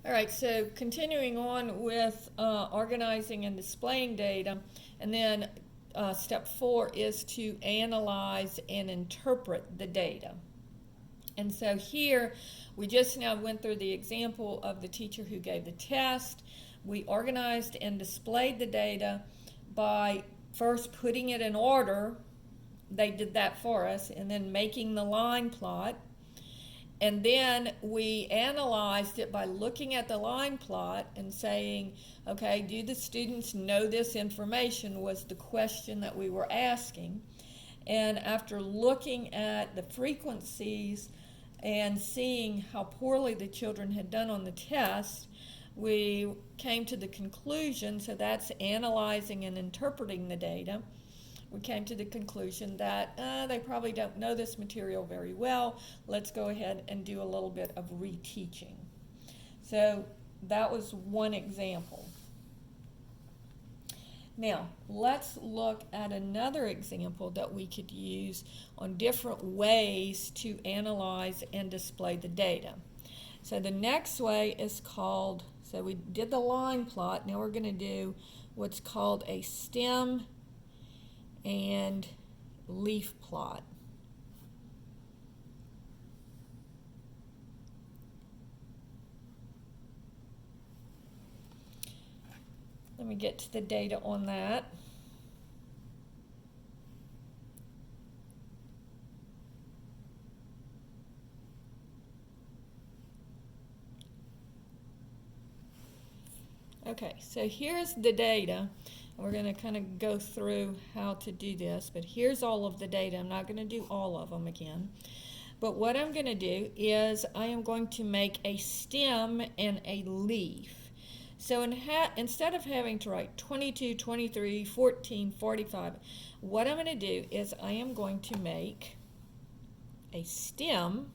All right, so continuing on with organizing and displaying data, and then step 4 is to analyze and interpret the data. And so here, we just now went through the example of the teacher who gave the test. We organized and displayed the data by first putting it in order. They did that for us, and then making the line plot. And then we analyzed it by looking at the line plot and saying, okay, do the students know this information, was the question that we were asking. And after looking at the frequencies and seeing how poorly the children had done on the test, we came to the conclusion, so that's analyzing and interpreting the data. We came to the conclusion that they probably don't know this material very well. Let's go ahead and do a little bit of reteaching. So that was one example. Now, let's look at another example that we could use on different ways to analyze and display the data. So the next way is called, so we did the line plot, now we're going to do what's called a stem and leaf plot. Let me get to the data on that. Okay, so here's the data. We're going to kind of go through how to do this, but here's all of the data. I'm not going to do all of them again. But what I'm going to do is I am going to make a stem and a leaf. So instead of having to write 22, 23, 14, 45, what I'm going to do is I am going to make a stem,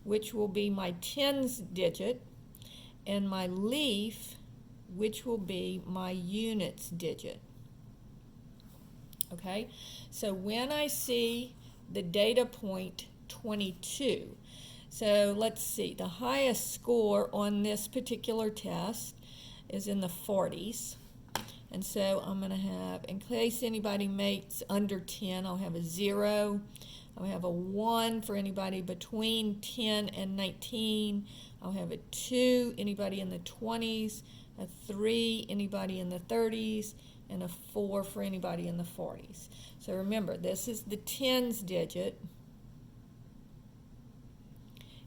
which will be my tens digit, and my leaf, which will be my units digit. Okay, so when I see the data point 22, so let's see, the highest score on this particular test is in the 40s. And so I'm going to have, in case anybody makes under 10, I'll have a 0. I'll have a 1 for anybody between 10 and 19. I'll have a 2, anybody in the 20s. A 3, anybody in the 30s, and a 4 for anybody in the 40s. So remember, this is the tens digit,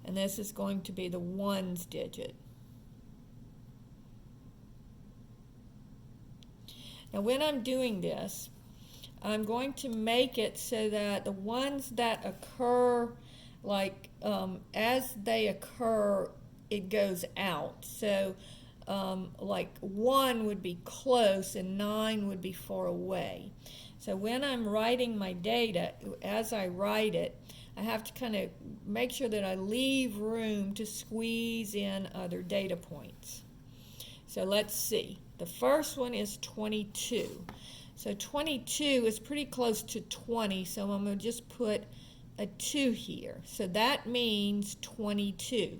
and this is going to be the ones digit. Now when I'm doing this, I'm going to make it so that the ones that occur, like as they occur, it goes out. So like 1 would be close and 9 would be far away. So when I'm writing my data, as I write it, I have to kind of make sure that I leave room to squeeze in other data points. So let's see. The first one is 22. So 22 is pretty close to 20, so I'm going to just put a 2 here. So that means 22.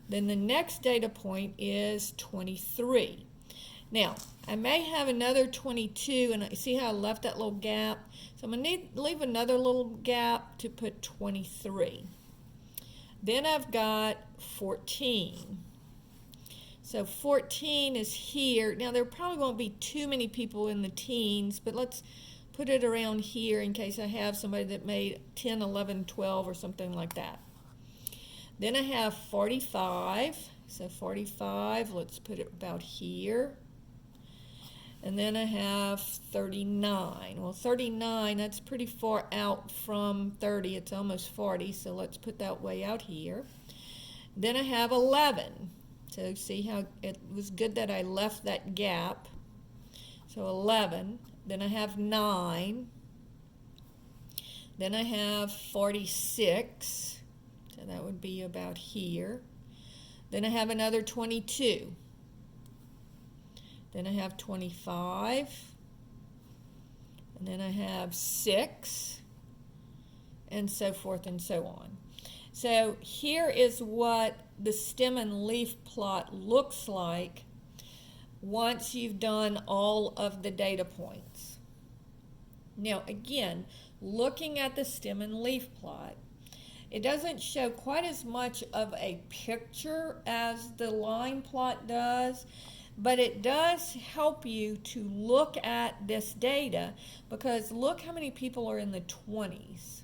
Then the next data point is 23. Now, I may have another 22, and I see how I left that little gap. So I'm going to leave another little gap to put 23. Then I've got 14. So 14 is here. Now, there probably won't be too many people in the teens, but let's put it around here in case I have somebody that made 10, 11, 12 or something like that. Then I have 45, so 45, let's put it about here. And then I have 39. Well, 39, that's pretty far out from 30. It's almost 40, so let's put that way out here. Then I have 11. So see how it was good that I left that gap. So 11. Then I have 9. Then I have 46. So that would be about here. Then I have another 22. Then I have 25. And then I have 6. And so forth and so on. So here is what the stem and leaf plot looks like once you've done all of the data points. Now again, looking at the stem and leaf plot, it doesn't show quite as much of a picture as the line plot does, but it does help you to look at this data, because look how many people are in the 20s.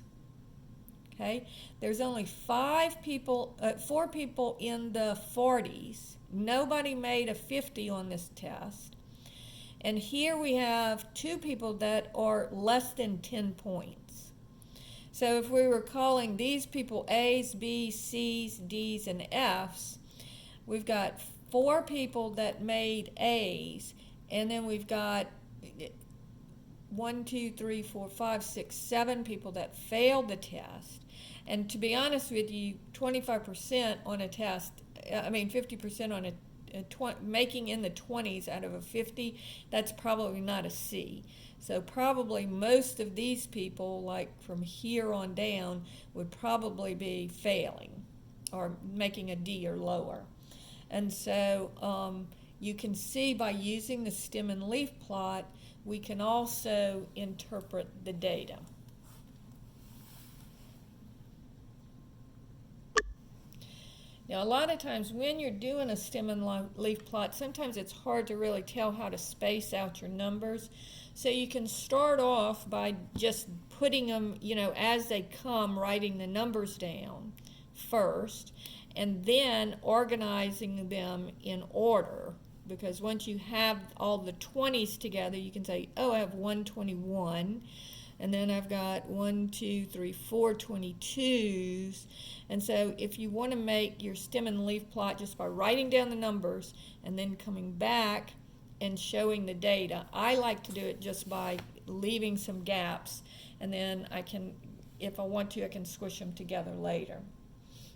Okay, there's only 4 people in the 40s. Nobody made a 50 on this test. And here we have 2 people that are less than 10 points. So if we were calling these people A's, B's, C's, D's, and F's, we've got 4 people that made A's, and then we've got 1, 2, 3, 4, 5, 6, 7 people that failed the test. And to be honest with you, 25% on a test, 50% on making in the 20s out of a 50, that's probably not a C. So probably most of these people, like from here on down, would probably be failing or making a D or lower. And so you can see by using the stem and leaf plot, we can also interpret the data. Now, a lot of times when you're doing a stem and leaf plot, sometimes it's hard to really tell how to space out your numbers. So you can start off by just putting them, as they come, writing the numbers down first, and then organizing them in order. Because once you have all the 20s together, you can say, oh, I have 121. And then I've got 1, 2, 3, 4 22s. And so if you want to make your stem and leaf plot just by writing down the numbers and then coming back and showing the data, I like to do it just by leaving some gaps, and then I can, if I want to, I can squish them together later.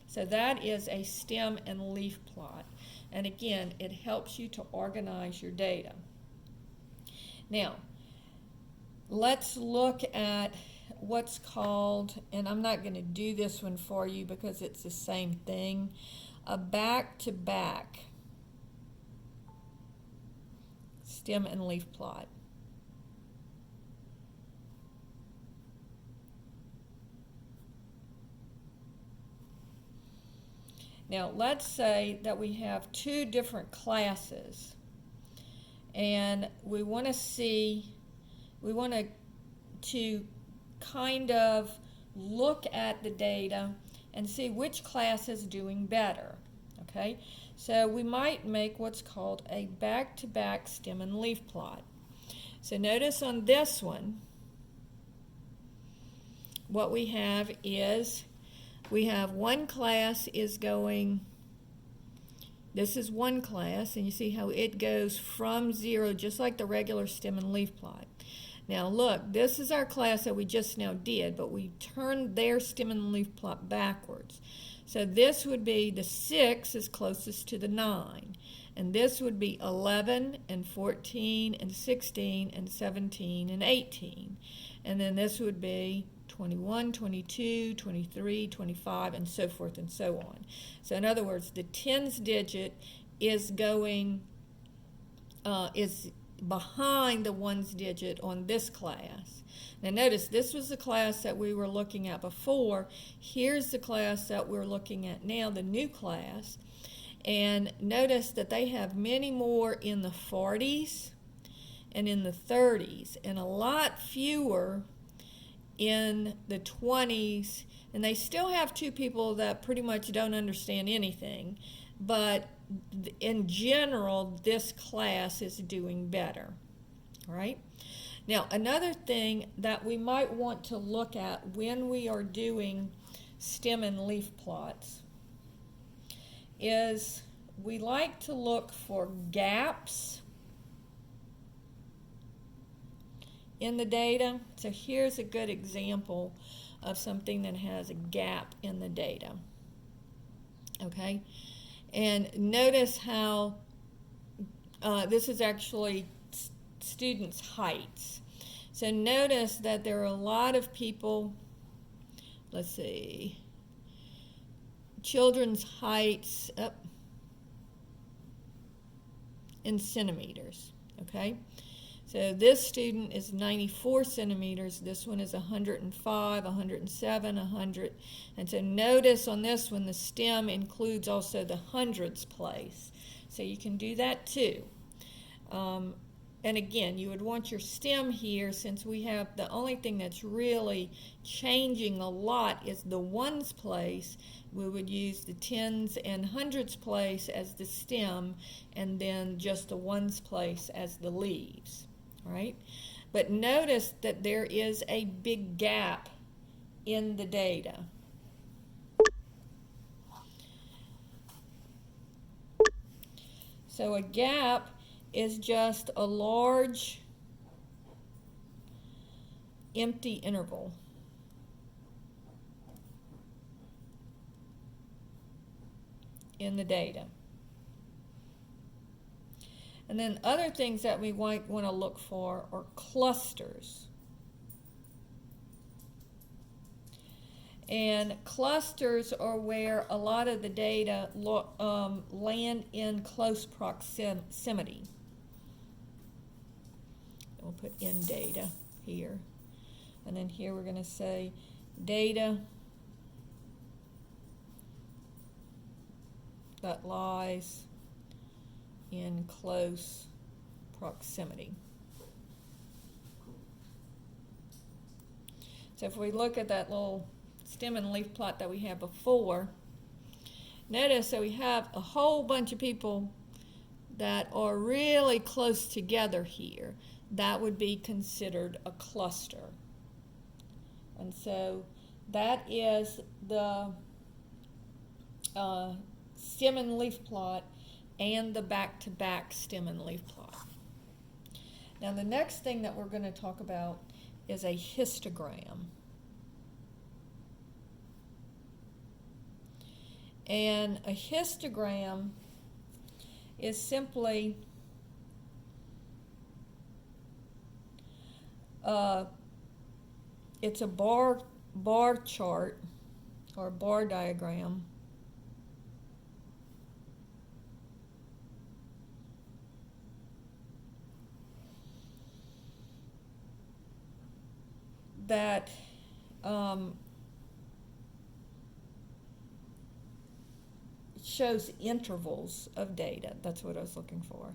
So that is a stem and leaf plot. And again, it helps you to organize your data. Now, let's look at what's called, and I'm not going to do this one for you because it's the same thing, a back-to-back stem and leaf plot. Now, let's say that we have 2 different classes, and we want to kind of look at the data and see which class is doing better, okay? So we might make what's called a back-to-back stem and leaf plot. So notice on this one, what we have is, we have one class is going, this is one class, and you see how it goes from 0, just like the regular stem and leaf plot. Now look, this is our class that we just now did, but we turned their stem and leaf plot backwards. So this would be the 6 is closest to the 9. And this would be 11 and 14 and 16 and 17 and 18. And then this would be 21, 22, 23, 25, and so forth and so on. So in other words, the tens digit is going, is behind the ones digit on this class. Now notice, this was the class that we were looking at before. Here's the class that we're looking at now, the new class. And notice that they have many more in the 40s and in the 30s, and a lot fewer in the 20s. And they still have 2 people that pretty much don't understand anything, but in general, this class is doing better, all right? Now, another thing that we might want to look at when we are doing stem and leaf plots is we like to look for gaps in the data. So here's a good example of something that has a gap in the data, okay? And notice how this is actually students' heights. So notice that there are a lot of people, let's see, children's heights in centimeters, okay? So this student is 94 centimeters, this one is 105, 107, 100. And so notice on this one, the stem includes also the hundreds place. So you can do that too. And again, you would want your stem here, since we have the only thing that's really changing a lot is the ones place. We would use the tens and hundreds place as the stem, and then just the ones place as the leaves, right? But notice that there is a big gap in the data. So a gap is just a large empty interval. In the data. And then other things that we might want to look for are clusters. And clusters are where a lot of the data land in close proximity. We'll put in data here. And then here we're going to say data that lies in close proximity. So if we look at that little stem and leaf plot that we had before, notice that we have a whole bunch of people that are really close together here. That would be considered a cluster. And so that is the stem and leaf plot and the back-to-back stem and leaf plot. Now the next thing that we're going to talk about is a histogram. And a histogram is simply it's a bar chart or bar diagram that shows intervals of data. That's what I was looking for.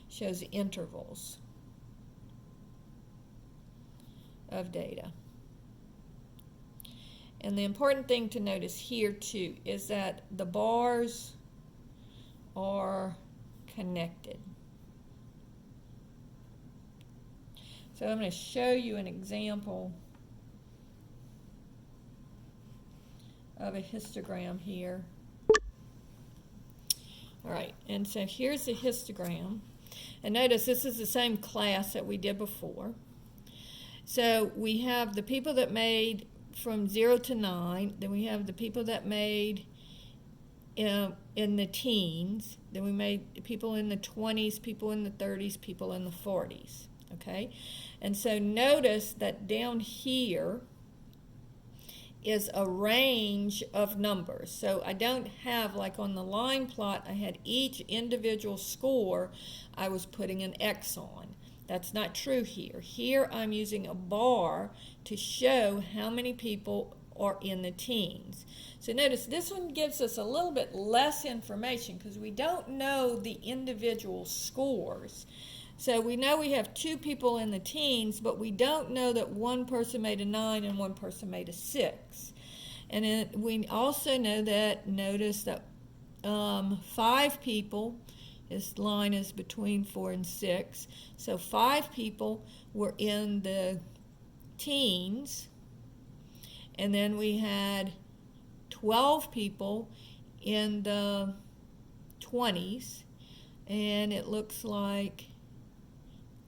Shows intervals of data. And the important thing to notice here too is that the bars are connected. So I'm going to show you an example of a histogram here. All right, and so here's the histogram. And notice this is the same class that we did before. So we have the people that made from 0 to 9. Then we have the people that made in the teens. Then we made people in the 20s, people in the 30s, people in the 40s. Okay? And so notice that down here is a range of numbers. So I don't have, like on the line plot, I had each individual score I was putting an X on. That's not true here. Here I'm using a bar to show how many people are in the teens. So notice this one gives us a little bit less information because we don't know the individual scores. So we know we have 2 people in the teens, but we don't know that one person made a 9 and one person made a 6. And then we also know that, notice that 5 people, this line is between 4 and 6. So 5 people were in the teens, and then we had 12 people in the 20s, and it looks like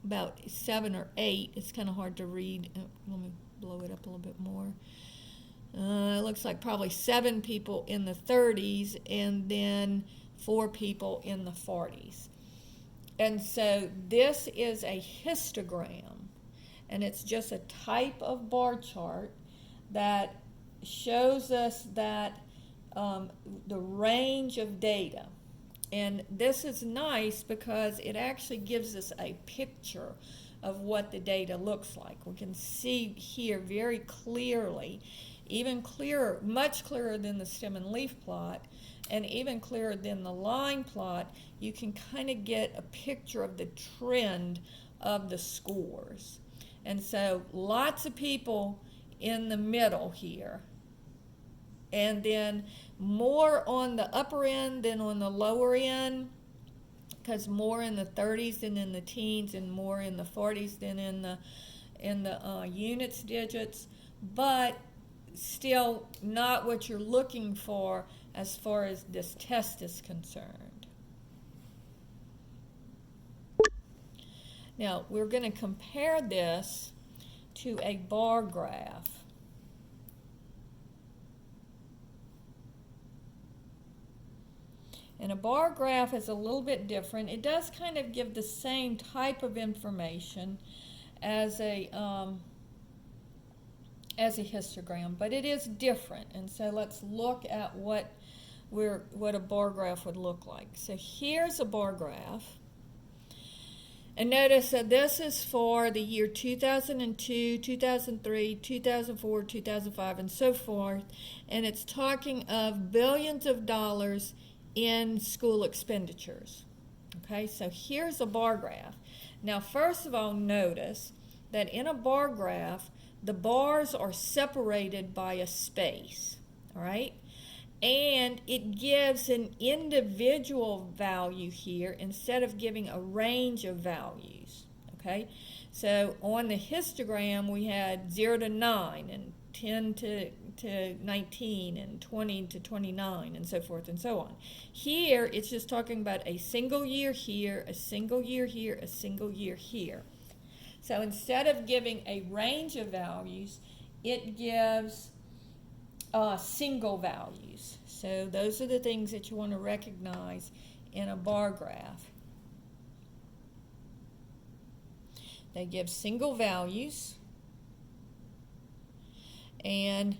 about 7 or 8. It's kind of hard to read. Let me blow it up a little bit more. It looks like probably 7 people in the 30s and then 4 people in the 40s. And so this is a histogram, and it's just a type of bar chart that shows us that the range of data. And this is nice because it actually gives us a picture of what the data looks like. We can see here very clearly, even clearer, much clearer than the stem and leaf plot, and even clearer than the line plot. You can kind of get a picture of the trend of the scores. And so lots of people in the middle here, and then more on the upper end than on the lower end, because more in the 30s than in the teens, and more in the 40s than in the units digits, but still not what you're looking for as far as this test is concerned. Now we're going to compare this to a bar graph. And a bar graph is a little bit different. It does kind of give the same type of information as a histogram, but it is different. And so let's look at what a bar graph would look like. So here's a bar graph. And notice that this is for the year 2002, 2003, 2004, 2005, and so forth. And it's talking of billions of dollars in school expenditures. Okay, so here's a bar graph. Now, first of all, notice that in a bar graph, the bars are separated by a space, all right? And it gives an individual value here instead of giving a range of values, okay? So on the histogram, we had 0 to 9 and 10 to 19 and 20 to 29 and so forth and so on. Here, it's just talking about a single year here, a single year here, a single year here. So instead of giving a range of values, it gives single values. So those are the things that you want to recognize in a bar graph. They give single values, and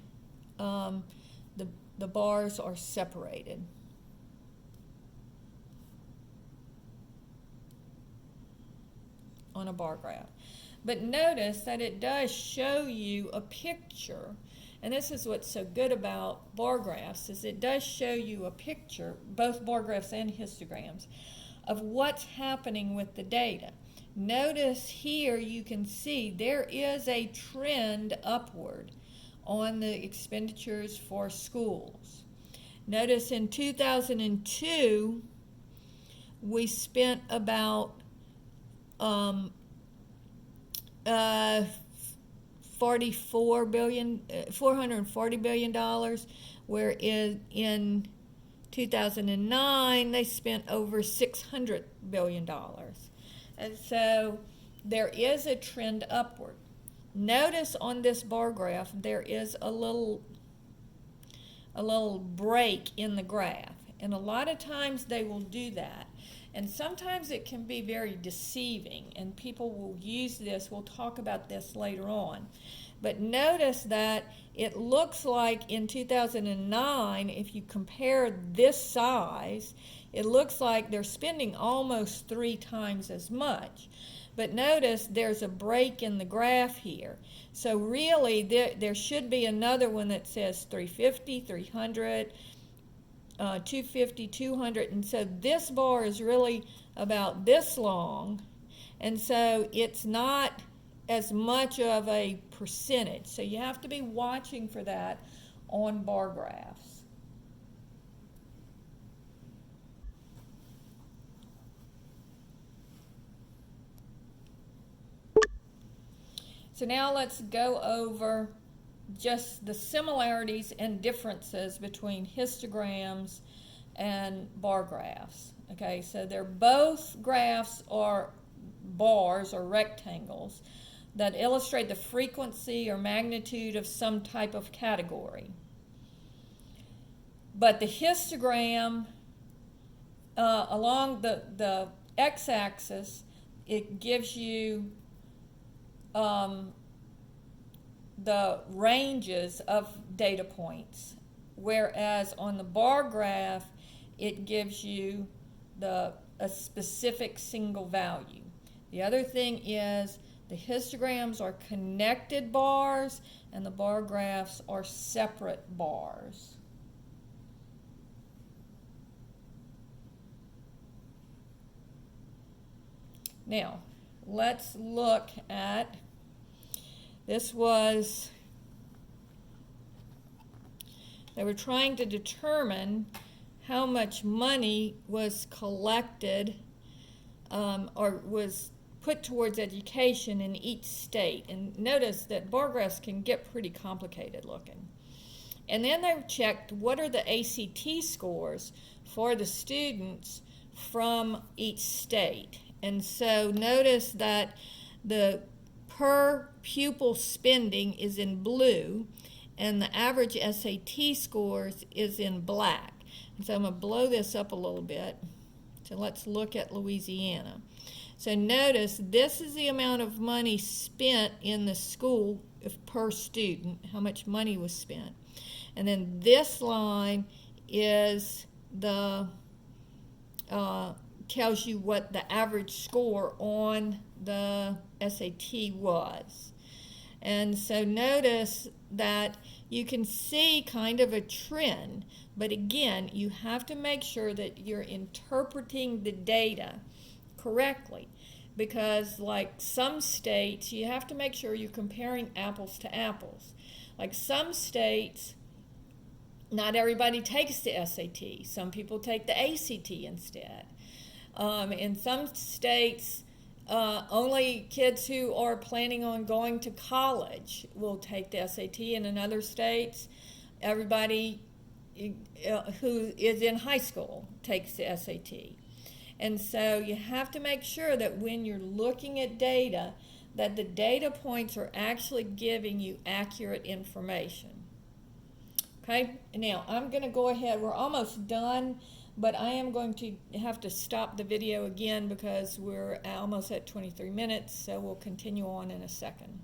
the bars are separated. On a bar graph. But notice that it does show you a picture, and this is what's so good about bar graphs, is it does show you a picture, both bar graphs and histograms, of what's happening with the data. Notice here you can see there is a trend upward on the expenditures for schools. Notice in 2002 we spent about $440 billion, where in 2009 they spent over $600 billion. And so there is a trend upward. Notice on this bar graph there is a little break in the graph, and a lot of times they will do that. And sometimes it can be very deceiving, and people will use this. We'll talk about this later on. But notice that it looks like in 2009, if you compare this size, it looks like they're spending almost 3 times as much. But notice there's a break in the graph here. So really, there should be another one that says 350, 300, 250, 200, and so this bar is really about this long, and so it's not as much of a percentage. So you have to be watching for that on bar graphs. So now let's go over just the similarities and differences between histograms and bar graphs. Okay, so they're both graphs are bars or rectangles that illustrate the frequency or magnitude of some type of category. But the histogram, along the x-axis, it gives you the ranges of data points whereas on the bar graph, it gives you a specific single value. The other thing is the histograms are connected bars and the bar graphs are separate bars. Now, let's look at, this was, they were trying to determine how much money was collected or was put towards education in each state. And notice that bar graphs can get pretty complicated looking. And then they checked what are the ACT scores for the students from each state. And so notice that the per pupil spending is in blue and the average SAT scores is in black. And so I'm going to blow this up a little bit. So let's look at Louisiana. So notice this is the amount of money spent in the school per student, how much money was spent. And then this line is the tells you what the average score on the SAT was. And so notice that you can see kind of a trend, but again, you have to make sure that you're interpreting the data correctly, because like some states, you have to make sure you're comparing apples to apples. Like some states, not everybody takes the SAT. Some people take the ACT instead. In some states, only kids who are planning on going to college will take the SAT, and in other states, everybody who is in high school takes the SAT. And so you have to make sure that when you're looking at data, that the data points are actually giving you accurate information. Okay, now I'm going to go ahead, we're almost done, but I am going to have to stop the video again because we're almost at 23 minutes, so we'll continue on in a second.